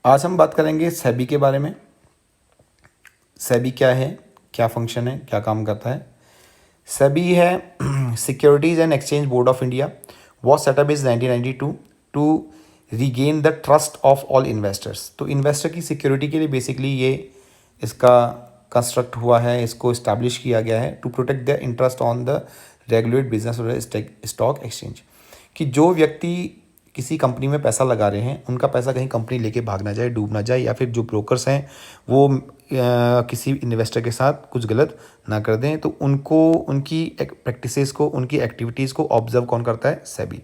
आज हम बात करेंगे सेबी के बारे में। सेबी क्या है, क्या फंक्शन है, क्या काम करता है। सेबी है Securities and Exchange Board of India, was set up is 1992 to regain the trust of all investors. तो इन्वेस्टर की सिक्योरिटी के लिए बेसिकली ये इसका कंस्ट्रक्ट हुआ है, इसको इस्टेब्लिश किया गया है to protect the interest on the regulated business और स्टॉक एक्सचेंज। कि जो व्यक्ति किसी कंपनी में पैसा लगा रहे हैं उनका पैसा कहीं कंपनी लेके भाग ना जाए, डूब ना जाए, या फिर जो ब्रोकर्स हैं वो किसी इन्वेस्टर के साथ कुछ गलत ना कर दें। तो उनको उनकी प्रैक्टिसेस को, उनकी एक्टिविटीज़ को ऑब्जर्व कौन करता है? सेबी।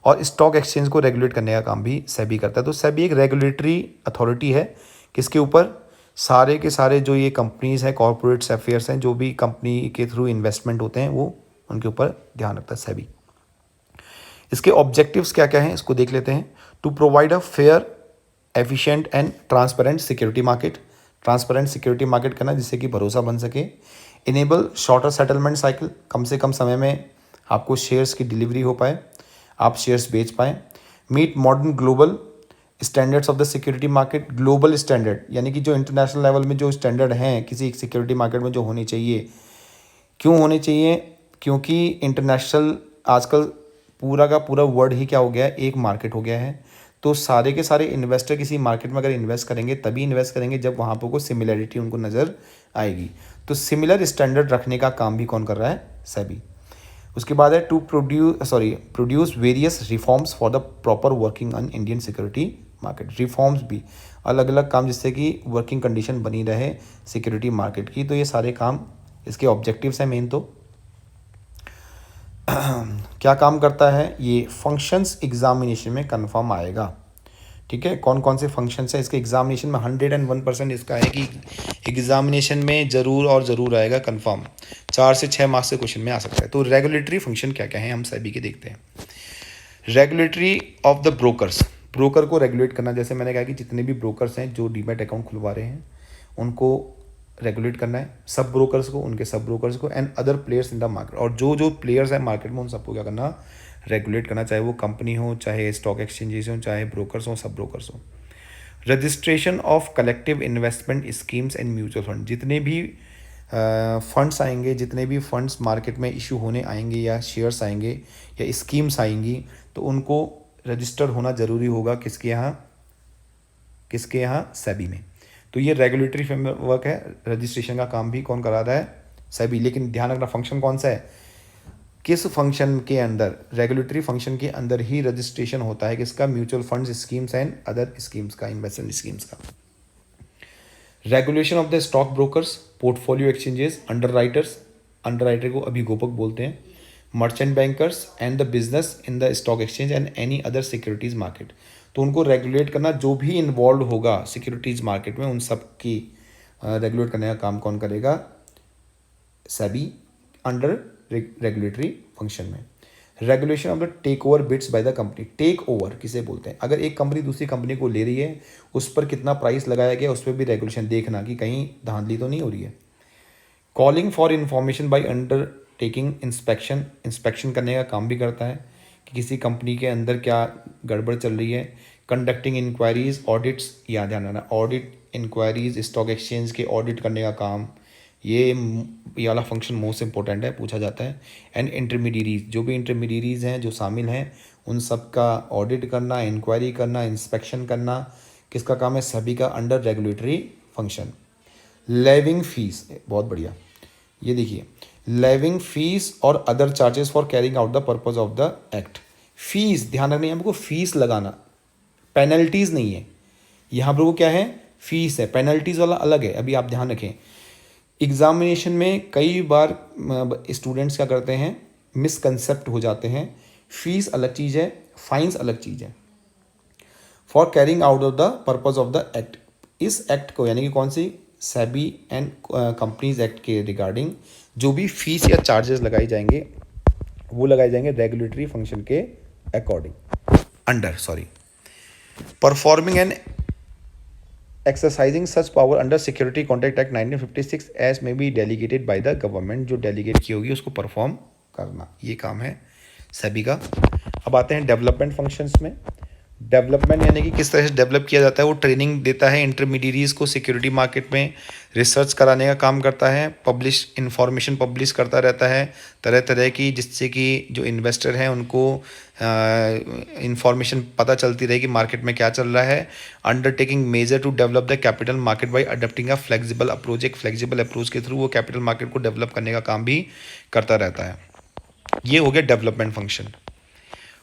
और स्टॉक एक्सचेंज को रेगुलेट करने का काम भी सेबी करता है। तो सेबी एक रेगुलेटरी अथॉरिटी है किसके ऊपर? सारे के सारे जो ये कंपनीज़ हैं, कॉरपोरेट्स अफेयर्स हैं, जो भी कंपनी के थ्रू इन्वेस्टमेंट होते हैं वो उनके ऊपर ध्यान रखता है सेबी। इसके ऑब्जेक्टिव्स क्या क्या हैं इसको देख लेते हैं। To provide a fair, efficient and transparent security market. Transparent security market करना जिससे कि भरोसा बन सके। इनेबल शॉर्टर सेटलमेंट साइकिल, कम से कम समय में आपको शेयर्स की डिलीवरी हो पाए, आप शेयर्स बेच पाएँ। Meet modern global standards of the security market. Global standard यानी कि जो इंटरनेशनल लेवल में जो स्टैंडर्ड हैं किसी सिक्योरिटी मार्केट में जो होने चाहिए। क्यों होने चाहिए? क्योंकि इंटरनेशनल आजकल पूरा का पूरा वर्ल्ड ही क्या हो गया है? एक मार्केट हो गया है। तो सारे के सारे इन्वेस्टर किसी मार्केट में अगर इन्वेस्ट करेंगे तभी इन्वेस्ट करेंगे जब वहाँ पर कोई सिमिलरिटी उनको नज़र आएगी। तो सिमिलर स्टैंडर्ड रखने का काम भी कौन कर रहा है? सेबी। उसके बाद है to produce various reforms for the proper working on Indian security market. Reforms भी अलग अलग काम जिससे कि वर्किंग कंडीशन बनी रहे सिक्योरिटी मार्केट की। तो ये सारे काम इसके ऑब्जेक्टिव्स हैं मेन। तो क्या काम करता है ये? फंक्शंस एग्जामिनेशन में कंफर्म आएगा। ठीक है, कौन कौन से फंक्शंस हैं इसके एग्जामिनेशन में? 101% इसका है कि एग्जामिनेशन में ज़रूर और ज़रूर आएगा कंफर्म। 4 से 6 मार्क्स के क्वेश्चन में आ सकता है। तो रेगुलेटरी फंक्शन क्या क्या है हम सभी के देखते हैं। Regulatory of the brokers, broker को रेगुलेट करना। जैसे मैंने कहा कि जितने भी ब्रोकर्स हैं जो डीमैट अकाउंट खुलवा रहे हैं उनको रेगुलेट करना है, सब ब्रोकर्स को, उनके सब ब्रोकर्स को, and other players in the market. और जो जो प्लेयर्स हैं मार्केट में उन सबको क्या करना? रेगुलेट करना, चाहे वो कंपनी हो, चाहे स्टॉक एक्सचेंजेस हो, चाहे ब्रोकर्स हो, सब ब्रोकर्स हो। Registration of collective investment schemes and mutual fund. जितने भी फंड्स आएंगे, जितने भी फंड्स मार्केट में इशू होने आएंगे या शेयर्स आएंगे या स्कीम्स आएंगी तो उनको रजिस्टर होना ज़रूरी होगा किसके यहाँ? किसके यहाँ? सेबी में। तो ये रेगुलेटरी फ्रेमवर्क है। रजिस्ट्रेशन का काम भी कौन करा रहा है? सेबी। लेकिन ध्यान रखना फंक्शन कौन सा है, किस फंक्शन के अंदर? रेगुलेटरी फंक्शन के अंदर ही रजिस्ट्रेशन होता है किसका? Mutual funds schemes and other schemes का, इन्वेस्टमेंट स्कीम्स का। Regulation of the stock brokers, portfolio exchanges, underwriters, underwriter को अभिगोपक बोलते हैं, merchant bankers and the business in the stock exchange and any other securities market. तो उनको regulate करना, जो भी इन्वॉल्व होगा सिक्योरिटीज मार्केट में उन सब की रेगुलेट करने का काम कौन करेगा? सेबी, अंडर रेगुलेटरी फंक्शन में। Regulation of the take over bids by the company. Take over किसे बोलते हैं? अगर एक कंपनी दूसरी कंपनी को ले रही है उस पर कितना प्राइस लगाया गया उस पर भी रेगुलेशन देखना कि कहीं धांधली तो नहीं हो रही है। Calling for information by under taking inspection, inspection करने का काम भी करता है कि किसी कंपनी के अंदर क्या गड़बड़ चल रही है। कंडक्टिंग इंक्वायरीज, ऑडिट्स, याद ध्यान रखना, ऑडिट इंक्वायरीज, स्टॉक एक्सचेंज के ऑडिट करने का काम, ये वाला फंक्शन मोस्ट इंपॉर्टेंट है, पूछा जाता है। एंड इंटरमीडियरीज, जो भी इंटरमीडियरीज हैं जो शामिल हैं उन सब का ऑडिट करना, इंक्वायरी करना, इंस्पेक्शन करना किसका काम है? सभी का, under regulatory function. Levying fees, बहुत बढ़िया, ये देखिए, लेविंग फीस और other charges for carrying out the purpose of the act. Fees, ध्यान रखना, हमको फीस लगाना, पेनल्टीज नहीं है यहाँ पर। वो क्या है? फीस है। पेनल्टीज वाला अलग है। अभी आप ध्यान रखें, एग्जामिनेशन में कई बार स्टूडेंट्स क्या करते हैं, मिसकंसेप्ट हो जाते हैं। फीस अलग चीज़ है, फाइन्स अलग चीज़ है। For carrying out of the purpose of the act, इस एक्ट को यानी कि कौन सी? सेबी एंड कंपनीज एक्ट के रिगार्डिंग जो भी फीस या चार्जेस लगाए जाएंगे वो लगाए जाएंगे रेगुलेटरी फंक्शन के according, under performing and exercising such power under security contract act 1956 as may be delegated by the government. जो डेलीगेट की होगी उसको परफॉर्म करना, ये काम है सेबी का। अब आते हैं डेवलपमेंट फंक्शंस में। डेवलपमेंट यानी कि किस तरह से डेवलप किया जाता है, वो ट्रेनिंग देता है इंटरमीडियरीज को सिक्योरिटी मार्केट में, रिसर्च कराने का काम करता है, इंफॉर्मेशन पब्लिश करता रहता है तरह तरह की, जिससे कि जो इन्वेस्टर हैं उनको इंफॉर्मेशन पता चलती रहे कि मार्केट में क्या चल रहा है। Undertaking major to develop the capital market by adopting a flexible approach, एक फ्लेक्सिबल अप्रोच के थ्रू वो कैपिटल मार्केट को डेवलप करने का काम भी करता रहता है। ये हो गया development function.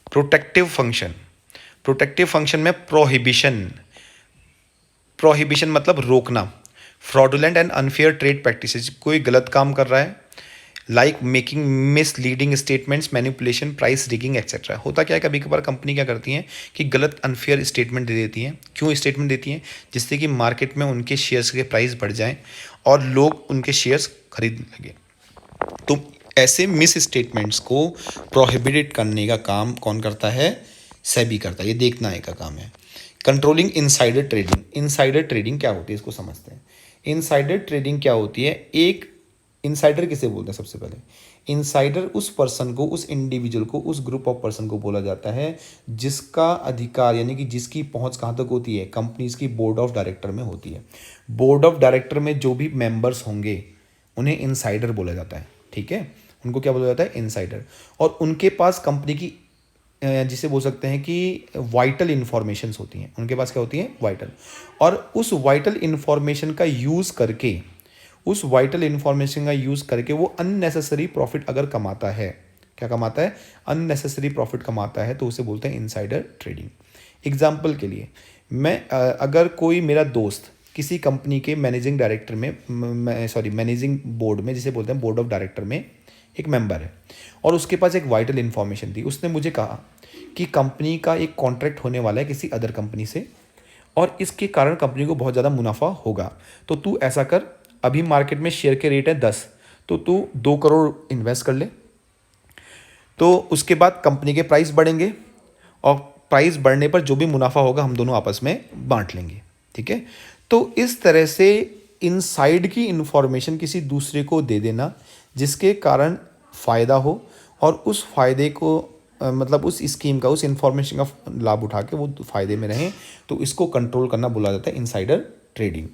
Protective function, protective function में प्रोहिबिशन, प्रोहिबिशन मतलब रोकना, fraudulent and unfair trade practices, कोई गलत काम कर रहा है, like making misleading statements, manipulation, price rigging etcetera. होता क्या है, कभी कभार कंपनी क्या करती हैं कि गलत अनफेयर स्टेटमेंट दे देती हैं। क्यों स्टेटमेंट देती हैं? जिससे कि मार्केट में उनके शेयर्स के प्राइस बढ़ जाएं और लोग उनके शेयर्स खरीदने लगे। तो ऐसे मिस स्टेटमेंट्स को प्रोहिबिटेड करने का काम कौन करता है? सेबी करता है। ये देखना है का काम है। Controlling insider trading, insider trading क्या होती है इसको समझते हैं। इनसाइडर ट्रेडिंग क्या होती है? एक इनसाइडर किसे बोलते हैं? सबसे पहले इनसाइडर उस पर्सन को, उस इंडिविजुअल को, उस ग्रुप ऑफ पर्सन को बोला जाता है जिसका अधिकार यानी कि जिसकी पहुंच कहाँ तक होती है? कंपनीज की बोर्ड ऑफ डायरेक्टर में होती है। बोर्ड ऑफ डायरेक्टर में जो भी मेंबर्स होंगे उन्हें इनसाइडर बोला जाता है। ठीक है, उनको क्या बोला जाता है? इनसाइडर। और उनके पास कंपनी की जिसे बोल सकते हैं कि वाइटल इन्फॉर्मेशंस होती हैं। उनके पास क्या होती हैं? वाइटल। और उस वाइटल इन्फॉर्मेशन का यूज़ करके, उस वाइटल इन्फॉर्मेशन का यूज़ करके वो अननेसेसरी प्रॉफिट अगर कमाता है, क्या कमाता है? अननेसेसरी प्रॉफिट कमाता है, तो उसे बोलते हैं इनसाइडर ट्रेडिंग। एग्जाम्पल के लिए मैं अगर कोई मेरा दोस्त किसी कंपनी के मैनेजिंग डायरेक्टर में मैनेजिंग बोर्ड में, जिसे बोलते हैं बोर्ड ऑफ डायरेक्टर में, एक मेंबर है और उसके पास एक वाइटल इन्फॉर्मेशन थी। उसने मुझे कहा कि कंपनी का एक कॉन्ट्रैक्ट होने वाला है किसी अदर कंपनी से और इसके कारण कंपनी को बहुत ज़्यादा मुनाफा होगा, तो तू ऐसा कर, अभी मार्केट में शेयर के रेट है 10, तो तू 2 करोड़ इन्वेस्ट कर ले। तो उसके बाद कंपनी के प्राइस बढ़ेंगे और प्राइस बढ़ने पर जो भी मुनाफा होगा हम दोनों आपस में बांट लेंगे। ठीक है, तो इस तरह से इनसाइड की इंफॉर्मेशन किसी दूसरे को दे देना जिसके कारण फ़ायदा हो और उस फायदे को मतलब उस स्कीम का, उस इंफॉर्मेशन का लाभ उठा के वो फ़ायदे में रहें, तो इसको कंट्रोल करना बोला जाता है इनसाइडर ट्रेडिंग।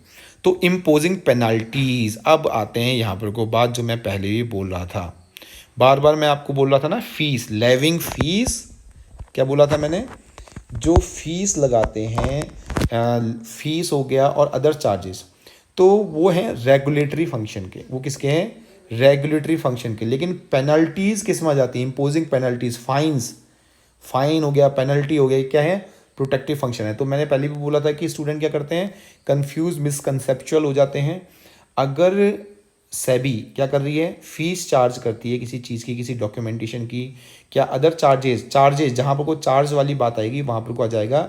तो इम्पोजिंग पेनल्टीज़, अब आते हैं यहाँ पर को बात जो मैं पहले भी बोल रहा था, बार बार मैं आपको बोल रहा था ना, फीस, लेविंग फीस, क्या बोला था मैंने? जो फीस लगाते हैं, फीस हो गया और अदर चार्जेस, तो वो हैं रेगुलेटरी फंक्शन के। वो किसके हैं? रेगुलेटरी फंक्शन के। लेकिन पेनल्टीज़ किस में आ जाती हैं? इम्पोजिंग पेनल्टीज़, फाइन्स, फाइन हो गया, पेनल्टी हो गया, क्या है? प्रोटेक्टिव फंक्शन है। तो मैंने पहले भी बोला था कि स्टूडेंट क्या करते हैं? कंफ्यूज, मिसकंसेप्चुअल हो जाते हैं। अगर सेबी क्या कर रही है? फीस चार्ज करती है किसी चीज़ की, किसी डॉक्यूमेंटेशन की, क्या अदर चार्जेस जहाँ पर कोई चार्ज वाली बात आएगी वहाँ पर को आ जाएगा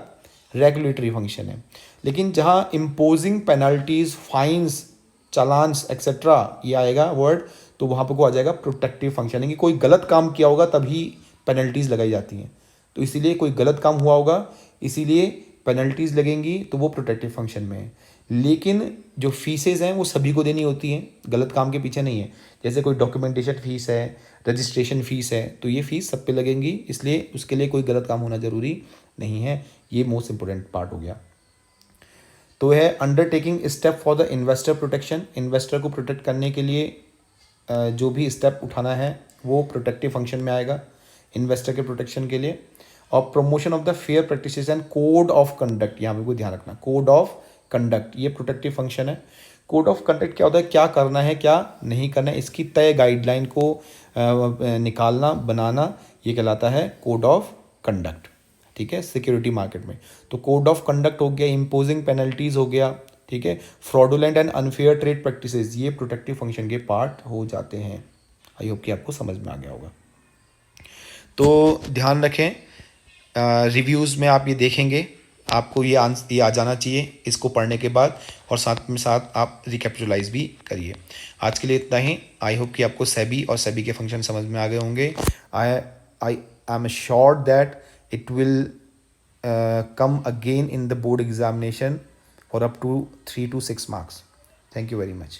रेगुलेटरी फंक्शन है। लेकिन जहाँ इम्पोजिंग पेनल्टीज, फाइन्स, चालान्स एक्सेट्रा ये आएगा वर्ड, तो वहाँ पर को आ जाएगा प्रोटेक्टिव फंक्शन है कि कोई गलत काम किया होगा तभी पेनल्टीज़ लगाई जाती हैं। तो इसीलिए कोई गलत काम हुआ होगा इसीलिए पेनल्टीज़ लगेंगी, तो वो प्रोटेक्टिव फंक्शन में है। लेकिन जो फीसेज हैं वो सभी को देनी होती हैं, गलत काम के पीछे नहीं है। जैसे कोई डॉक्यूमेंटेशन फ़ीस है, रजिस्ट्रेशन फ़ीस है, तो ये फ़ीस सब पे लगेंगी, इसलिए उसके लिए कोई गलत काम होना ज़रूरी नहीं है। ये मोस्ट इंपॉर्टेंट पार्ट हो गया। तो है undertaking step for the investor protection, investor को प्रोटेक्ट करने के लिए जो भी स्टेप उठाना है वो प्रोटेक्टिव फंक्शन में आएगा इन्वेस्टर के प्रोटेक्शन के लिए। और promotion of the fair practices and code of conduct, यहाँ पे कोई ध्यान रखना, कोड ऑफ कंडक्ट ये प्रोटेक्टिव फंक्शन है। कोड ऑफ कंडक्ट क्या होता है? क्या करना है क्या नहीं करना है, इसकी तय गाइडलाइन को निकालना, बनाना, ये कहलाता है कोड ऑफ कंडक्ट। ठीक है, सिक्योरिटी मार्केट में। तो कोड ऑफ कंडक्ट हो गया, इम्पोजिंग पेनल्टीज हो गया, ठीक है, fraudulent and unfair trade practices, ये प्रोटेक्टिव फंक्शन के पार्ट हो जाते हैं। आई होप कि आपको समझ में आ गया होगा। तो ध्यान रखें, रिव्यूज़ में आप ये देखेंगे, आपको ये आ जाना चाहिए इसको पढ़ने के बाद, और साथ में साथ आप रिकैपिटुलाइज भी करिए। आज के लिए इतना ही। आई होप कि आपको सेबी और सेबी के फंक्शन समझ में आ गए होंगे। I am sure that it will come again in the board examination for up to 3 to 6 marks. Thank you very much.